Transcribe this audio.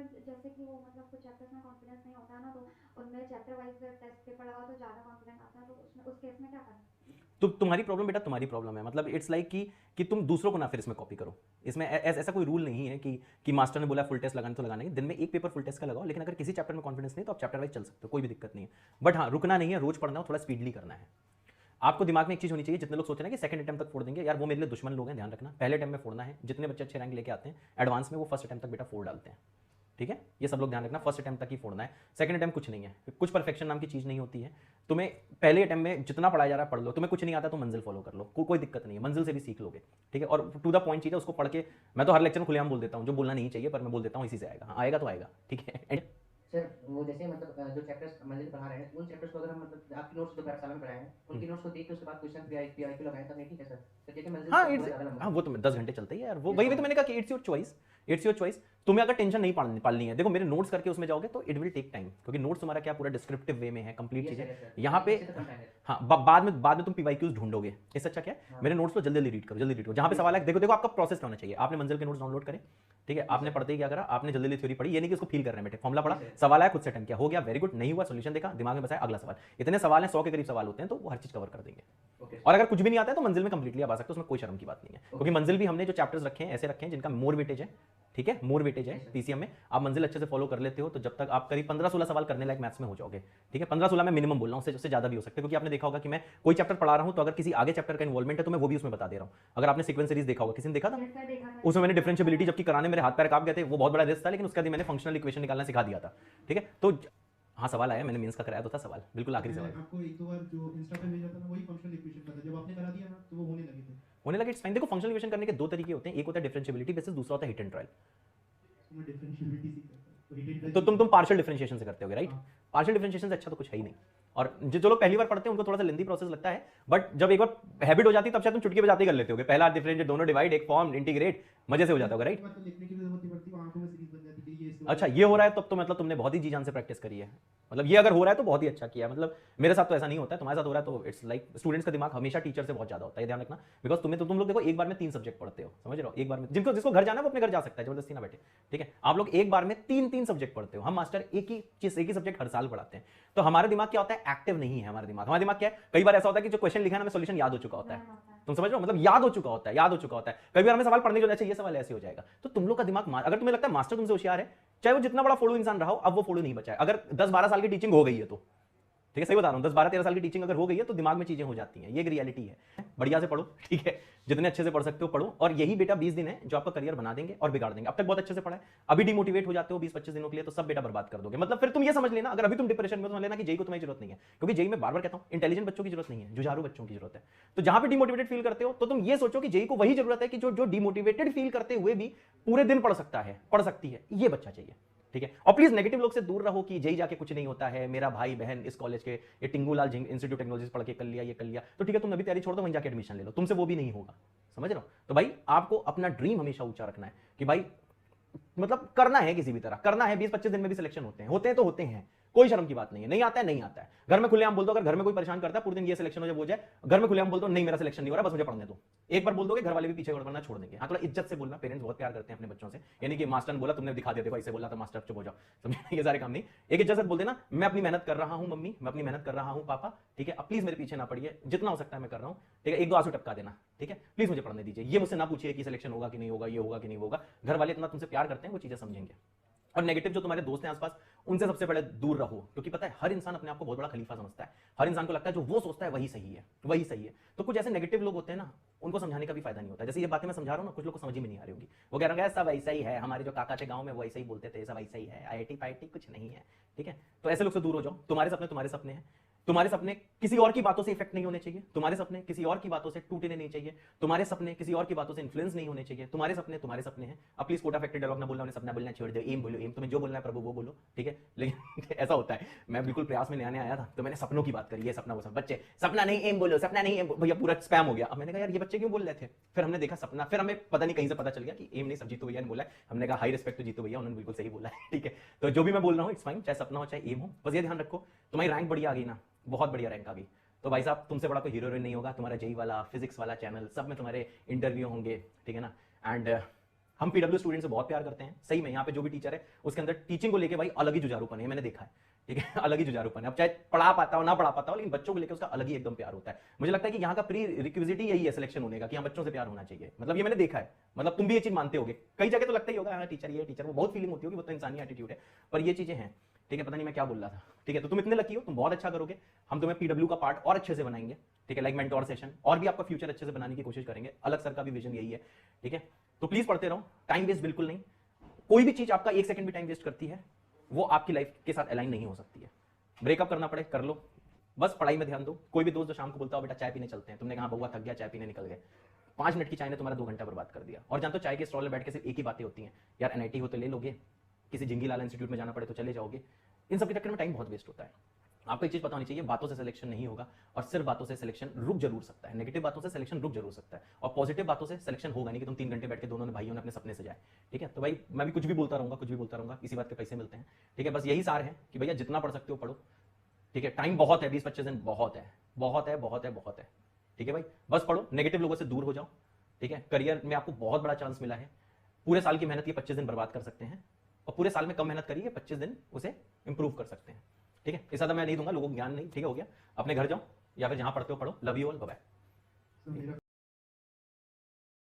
Sir जैसे कि वो मतलब कुछ चैप्टर्स में कॉन्फिडेंस नहीं होता है ना, तो उनमें चैप्टर वाइज टेस्ट पेपर लगाओ तो ज़्यादा कॉन्फिडेंस आता है, तो उसमें उस केस में क्या करें? तो तुम्हारी प्रॉब्लम बेटा तुम्हारी प्रॉब्लम है, मतलब इट्स लाइक कि तुम दूसरों को ना फिर इसमें कॉपी करो। इसमें ऐसा कोई रूल नहीं है कि मास्टर ने बोला फुल टेस्ट लगाने तो लगाना ही, दिन में एक पेपर फुल टेस्ट का लगाओ, लेकिन अगर किसी चैप्टर में कॉन्फिडेंस नहीं तो आप चैप्टर वाइज चल सकते हो, कोई भी दिक्कत नहीं है। बट हाँ, रुकना नहीं है, रोज पढ़ना हो, थोड़ा स्पीडली करना है। आपको दिमाग में एक चीज होनी चाहिए, जितने लोग सोच रहे हैं कि सेकंड अटेम्प्ट तक फोड़ देंगे, यार वो मेरे लिए दुश्मन लोग हैं, ध्यान रखना, पहले अटेम्प्ट में फोड़ना है। जितने बच्चे अच्छे रैंक लेके आते हैं एडवांस में, वो फर्स्ट अटेम्प्ट तक बेटा फोड़ डालते हैं। ठीक है, ये सब लोग ध्यान रखना, फर्स्ट अटेम्प्ट तक ही फोड़ना है, सेकंड अटेम्प्ट कुछ नहीं है, कुछ परफेक्शन नाम की चीज नहीं होती है। तुम्हें पहले अटेम्प्ट में जितना पढ़ाया जा रहा है पढ़ लो, तुम्हें कुछ नहीं आता तो मंजिल फॉलो कर लो, कोई दिक्कत नहीं है, मंजिल से भी सीख लोगे। ठीक है, और टू द पॉइंट चीज है, उसको पढ़ के मैं तो हर लेक्चर में खुलेआम बोल देता हूँ, जो बोलना नहीं चाहिए पर मैं बोल देता हूँ, इसी से आएगा, हाँ आएगा तो आएगा। ठीक है। सर वो जैसे मतलब जो चैप्टर्स मंजिल पढ़ा रहे हैं, उन चैप्टर्स को अगर हम मतलब आपकी नोट्स जो पाठशाला में पढ़ाए हैं, उनकी नोट्स को देख के उसके बाद क्वेश्चन पीआईक्यू लगाएं तब नहीं ठीक है सर? तो क्योंकि मंजिल हाँ तो इट्स, थोड़ा ज़्यादा लंबा हाँ है। वो तो 10 घंटे चलते ही है यार, वो यस वही हाँ। वही तो मैंने कहा कि it's your choice, it's your choice. तुम्हें अगर टेंशन नहीं पालनी है, देखो मेरे नोट्स करके उसमें जाओगे तो इट विल टेक टाइम, क्योंकि नोट्स तुम्हारा क्या पूरा डिस्क्रिप्टिव वे में है, कंप्लीट यस चीजें सर, यस सर, यहाँ पे। इससे तो कम टाइम है। हाँ, बाद में तुम पीवाईक्यूज ढूंढोगे, इससे अच्छा क्या है, हाँ। मेरे नोट्स को जल्दी जल्दी रीड करो, जल्दी रीड करो, जहाँ पे यस सवाल सर। है, देखो देखो आपका प्रोसेस क्या होना चाहिए, आपने मंजिल के नोट्स डाउनलोड करें। ठीक है, यस आपने सर। पढ़ते ही क्या करा, आपने जल्दी जल्दी थ्योरी पढ़ी, ये नहीं कि उसको फील कर रहे हैं बेटे, फॉर्मुला पढ़ा, यस सर। सवाल आया खुद से अटेम्प्ट किया, हो गया वेरी गुड, नहीं हुआ सोल्यूशन देखा, दिमाग में बसाया, अगला सवाल। इतने सवाल हैं, 100 के करीब सवाल होते हैं, तो वो हर चीज कवर कर देंगे। ओके और सर। अगर कुछ भी नहीं आता है तो मंजिल में कंप्लीटली आप आ सकते हो, उसमें कोई शर्म की बात नहीं है, क्योंकि मंजिल भी हमने जो चैप्टर्स रखे हैं ऐसे रखे हैं जिनका मोर वेटेज है। ठीक है, मोर वेटेज है यस सर। पीसीएम में, आप मंजिल अच्छे से फॉलो कर लेते हो तो जब तक आप करीब 15-16 सवाल करने लायक मैथ्स में हो जाओगे। ठीक है, 15-16 में मिनिमम बोल रहा हूँ, उससे ज़्यादा भी हो सकते हैं, क्योंकि आपने देखा होगा कि मैं कोई चैप्टर पढ़ा रहा हूँ तो अगर किसी आगे चैप्टर का इन्वॉल्वमेंट है तो मैं वो भी उसमें बता दे रहा हूँ। अगर आपने सीक्वेंस सीरीज देखा होगा, किसी ने देखा था, यस सर, देखा था उसमें मैंने मैंने। डिफरेंशियबिलिटी जबकि कराने मेरे हाथ पैर कांप गए थे, वो बहुत बड़ा रिस्क था, लेकिन उसका मैंने फंक्शनल इक्वेशन निकालना सिखा दिया था। ठीक है, तो हाँ सवाल आया, मैंने मेंस का कराया तो था सवाल, बिल्कुल आखिरी मैंने सवाल आपको एक दो बार जो इंस्टा पे भेजा था ना, वही फंक्शनल इक्वेशन का था, जब आपने करा दिया ना तो वो होने लगे थे। होने लगे। इट्स फाइन, देखो फंक्शनल इक्वेशन करने के दो तरीके होते हैं, एक होता है डिफरेंशियबिलिटी बेसिस, दूसरा होता है हिट एंड ट्रायल। तो मैं डिफरेंशिएबिलिटी सीख रहा था, तो हिट एंड तो तुम पार्शियल डिफरेंशिएशन से करते होगे राइट? हाँ। पार्शियल डिफरेंशिएशन से अच्छा तो कुछ है ही नहीं। और जो लोग पहली बार पढ़ते हैं उनको थोड़ा सा लेंदी प्रोसेस लगता है, बट जब एक बार हैबिट हो जाती है तब शायद तुम चुटकी बजाते ही कर लेते होगे, पहला डिफरेंशिएट, दोनों डिवाइड, एक फॉर्म, इंटीग्रेट, मजे से हो जाता होगा राइट? तो लिखने की भी जरूरत नहीं पड़ती, वो आंखों में सीरीज बन जाती है, ये इसके अच्छा बाद ये हो रहा है तब तो मतलब तुमने बहुत ही जी जान से प्रैक्टिस करी है, मतलब ये अगर हो रहा है तो बहुत ही अच्छा किया है। मतलब मेरे साथ तो ऐसा नहीं होता है, तुम्हारे साथ हो रहा है तो इट्स लाइक स्टूडेंट्स का दिमाग हमेशा टीचर से बहुत ज्यादा होता है, ध्यान रखना। बिकॉज तुम्हें तो तुम लोग देखो एक बार में 3 सब्जेक्ट पढ़ते हो, समझ रहे हो, एक बार में जिनको जिसको घर जाना है वो अपने घर जा सकता है, जबरदस्ती ना बैठे। ठीक है, आप लोग एक बार में 3-3 सब्जेक्ट पढ़ते हो, हम मास्टर एक ही चीज, एक ही सब्जेक्ट हर साल पढ़ाते हैं। तो हमारा दिमाग क्या होता है, एक्टिव नहीं है हमारा दिमाग क्या है, कई बार ऐसा होता है कि जो क्वेश्चन लिखा है ना, हमें सोल्यूशन याद हो चुका होता है। तुम समझ रहे हो, मतलब याद हो चुका होता है, याद हो चुका होता है। कई बार हमें सवाल पढ़ने की वजह से ये सवाल ऐसे हो जाएगा, तो तुम लोग का दिमाग अगर तुम्हें लगता है मास्टर तुमसे होशियार है, चाहे वो जितना बड़ा फोड़ू इंसान रहा हो, अब वो फोड़ू नहीं बचा है। अगर 10-12 साल की टीचिंग हो गई है तो, ठीक है सही बता रहा हूँ, 10-12-13 साल की टीचिंग अगर हो गई है तो दिमाग में चीजें हो जाती हैं, ये एक रियलिटी है। बढ़िया से पढ़ो, ठीक है, जितने अच्छे से पढ़ सकते हो पढ़ो, और यही बेटा 20 दिन है जो आपका करियर बना देंगे और बिगाड़ देंगे। अब तक बहुत अच्छे से पढ़ा है, अभी डिमोटिवेट हो जाते हो 20-25 दिनों के लिए तो सब बेटा बर्बाद कर दोगे। मतलब फिर तुम ये समझ लेना, अगर अभी तुम डिप्रेशन में, समझ लेना कि जेई को तुम्हारी जरूरत नहीं है, क्योंकि जेई में बार बार कहता हूँ इंटेलिजेंट बच्चों की जरूरत नहीं है, जुझारू बच्चों की जरूरत है। तो जहां पे डिमोटिवेटेड फील करते हो तो तुम ये सोचो कि जेई को वही जरूरत है कि जो डिमोटिवेटेड फील करते हुए भी पूरे दिन पढ़ सकता है, पढ़ सकती है, ये बच्चा चाहिए। ठीक है, और प्लीज नेगेटिव लोग से दूर रहो कि जेई जाके कुछ नहीं होता है, मेरा भाई बहन इस कॉलेज के ये टिंगूलाल इंस्टीट्यूट टेक्नोलॉजी पढ़ के कर लिया, ये कर लिया, तो ठीक है तुम अभी तैयारी छोड़ दो, वहीं जाके एडमिशन ले लो, तुमसे वो भी नहीं होगा। समझ रहे हो, तो भाई आपको अपना ड्रीम हमेशा ऊंचा रखना है कि भाई मतलब करना है, किसी भी तरह करना है। 20-25 दिन में भी सिलेक्शन होते हैं तो होते हैं, कोई शर्म की बात नहीं है, नहीं आता है नहीं आता है। घर में खुलेआम बोल दो, अगर घर में कोई परेशान करता है पूरे दिन ये सिलेक्शन हो जाए वो जाए, घर में खुलेआम बोल दो नहीं मेरा सिलेक्शन नहीं हो रहा, बस मुझे पढ़ने दो। एक बार बोल दोगे घर वाले भी पीछे करना छोड़ देंगे। हाँ थोड़ा इज्जत से बोलना, पेरेंट्स बहुत प्यार करते हैं अपने बच्चों से, यानी कि मास्टर ने बोला तुमने दिखा दिया, देखो ऐसे बोला था मास्टर, चुप हो जाओ, समझे, ये सारे काम नहीं। एक इज्जत से बोल देना मैं अपनी मेहनत कर रहा हूँ मम्मी, मैं अपनी मेहनत कर रहा हूँ पापा, ठीक है, अब प्लीज मेरे पीछे ना पड़िए, जितना हो सकता है मैं कर रहा हूँ। ठीक है, 1-2 आंसू टपका देना, ठीक है, प्लीज मुझे पढ़ने दीजिए, ये मुझसे ना पूछिए कि सिलेक्शन होगा कि नहीं होगा, ये होगा कि नहीं होगा। घर वाले इतना तुमसे प्यार करते हैं, वो चीजें समझेंगे। और नेगेटिव जो तुम्हारे दोस्त हैं आसपास, उनसे सबसे पहले दूर रहो, क्योंकि पता है हर इंसान अपने आप को बहुत बड़ा खलीफा समझता है, हर इंसान को लगता है जो वो सोचता है वही सही है, वही सही है। तो कुछ ऐसे नेगेटिव लोग होते हैं ना, उनको समझाने का भी फायदा नहीं होता। जैसे ये बातें मैं समझा रहा हूं ना, कुछ लोग को समझ ही में नहीं आ रही होगी, वो कह रहे हैं सब ऐसा ही है, हमारे जो काका थे गांव में वो ऐसा ही बोलते थे, सब ऐसा ही है, आईआईटी पाईआईटी कुछ नहीं है। ठीक है, तो ऐसे लोग से दूर हो जाओ। तुम्हारे सपने हैं, तुम्हारे सपने किसी और की बातों से इफेक्ट नहीं होने चाहिए, तुम्हारे सपने किसी और की बातों से टूटने नहीं चाहिए, तुम्हारे सपने किसी और की बातों से इन्फ्लुएंस नहीं होने चाहिए। तुम्हारे सपने हैं। अब प्लीज कोटा फैक्ट्री डायलॉग ना बोलना, उन्हें सपना बोलना छोड़ दो, एम बोलो, एम, तुम्हें जो बोलना है प्रभु वो बोलो, ठीक है। लेकिन ऐसा होता है, मैं बिल्कुल प्रयास में नया नया आया था तो मैंने सपनों की बात करी, ये सपना वो सब, बच्चे सपना नहीं एम बोलो, सपना नहीं एम, भैया पूरा स्पैम हो गया। अब मैंने कहा यार ये बच्चे क्यों बोल रहे थे, फिर हमने देखा सपना, फिर हमें पता नहीं कहीं से पता चल गया कि एम नहीं, सब जीतू भैया ने बोला है। हमने कहा हाई रिस्पेक्ट तो जीतू भैया, उन्होंने बिल्कुल सही बोला है, ठीक है। तो जो भी मैं बोल रहा हूँ इट्स फाइन, चाहे सपना हो चाहे एम हो, बस ये ध्यान रखो तुम्हारी रैंक बढ़िया आ गई ना, बहुत बढ़िया रैंक आ गई, तो भाई साहब तुमसे बड़ा कोई हीरो नहीं होगा, तुम्हारा जेई वाला फिजिक्स वाला चैनल सब में तुम्हारे इंटरव्यू होंगे, ठीक है ना। एंड हम पीडब्ल्यू स्टूडेंट से बहुत प्यार करते हैं, सही में। यहाँ पे जो भी टीचर है उसके अंदर टीचिंग को लेके भाई अलग ही जुझारूपन है, मैंने देखा है, ठीक है, अलग ही जुझारूपन है। अब चाहे पढ़ा पाता हो ना पढ़ा पाता हो, लेकिन बच्चों को लेकर उसका अलग ही एकदम प्यार होता है। मुझे लगता है कि यहाँ का प्री रिक्विजिट यही है सिलेक्शन होने का, कि यहाँ बच्चों से प्यार होना चाहिए। मतलब ये मैंने देखा है, मतलब तुम भी ये चीज मानते होगे, कई जगह तो लगता ही होगा हाँ टीचर ये टीचर वो, बहुत फीलिंग होती होगी, वो तो इंसानी एटीट्यूड है, पर ये चीजें हैं, ठीक है। पता नहीं मैं क्या बोल रहा था, ठीक है। तो तुम इतने लकी हो, तुम बहुत अच्छा करोगे, हम तुम्हें पीडब्ल्यू का पार्ट और अच्छे से बनाएंगे, ठीक है, लाइक मेंटोर सेशन, और भी आपका फ्यूचर अच्छे से बनाने की कोशिश करेंगे। अलग सर का भी विजन यही है, ठीक है। तो प्लीज पढ़ते रहो, टाइम वेस्ट बिल्कुल नहीं। कोई भी चीज आपका 1 सेकंड भी टाइम वेस्ट करती है, वो आपकी लाइफ के साथ अलाइन नहीं हो सकती है। ब्रेकअप करना पड़े कर लो, बस पढ़ाई में ध्यान दो। कोई भी दोस्त जो शाम को बोलता हो बेटा चाय पीने चलते हैं, तुमने कहा बउआ थक गया, चाय पीने निकल गए, 5 मिनट की चाय ने तुम्हारा 2 घंटा बर्बाद कर दिया। और जानते हो चाय के स्टॉल में बैठ के सिर्फ एक ही बातें होती हैं, यार एनआईटी हो तो ले लोगे, किसी जिंगी लाला इंस्टीट्यूट में जाना पड़े तो चले जाओगे। इन सब के चक्कर में टाइम बहुत वेस्ट होता है। आपको एक चीज पता होनी चाहिए, बातों से सिलेक्शन नहीं होगा, और सिर्फ बातों से सिलेक्शन रुक जरूर सकता है। नेगेटिव बातों से सिलेक्शन रुक जरूर सकता है, और पॉजिटिव बातों से सिलेक्शन होगा नहीं कि तुम 3 घंटे बैठ के दोनों ने भाइयों ने अपने सपने सजाए, ठीक है। तो भाई मैं भी कुछ भी बोलता रहूंगा, कुछ भी बोलता रहूंगा, इसी बात के पैसे मिलते हैं, ठीक है। बस यही सार है कि भैया जितना पढ़ सकते हो पढ़ो, ठीक है। टाइम बहुत है, 20-25 दिन बहुत है, बहुत है, बहुत है, बहुत है, ठीक है भाई। बस पढ़ो, नेगेटिव लोगों से दूर हो जाओ, ठीक है। करियर में आपको बहुत बड़ा चांस मिला है, पूरे साल की मेहनत ये 25 दिन बर्बाद कर सकते हैं, और पूरे साल में कम मेहनत करिए, 25 दिन उसे इंप्रूव कर सकते हैं, ठीक है। इससे ज्यादा मैं नहीं दूंगा लोगों को ज्ञान नहीं, ठीक है, हो गया। अपने घर जाओ या फिर जहां पढ़ते हो पढ़ो। Love you all, bye bye. Sir मेरा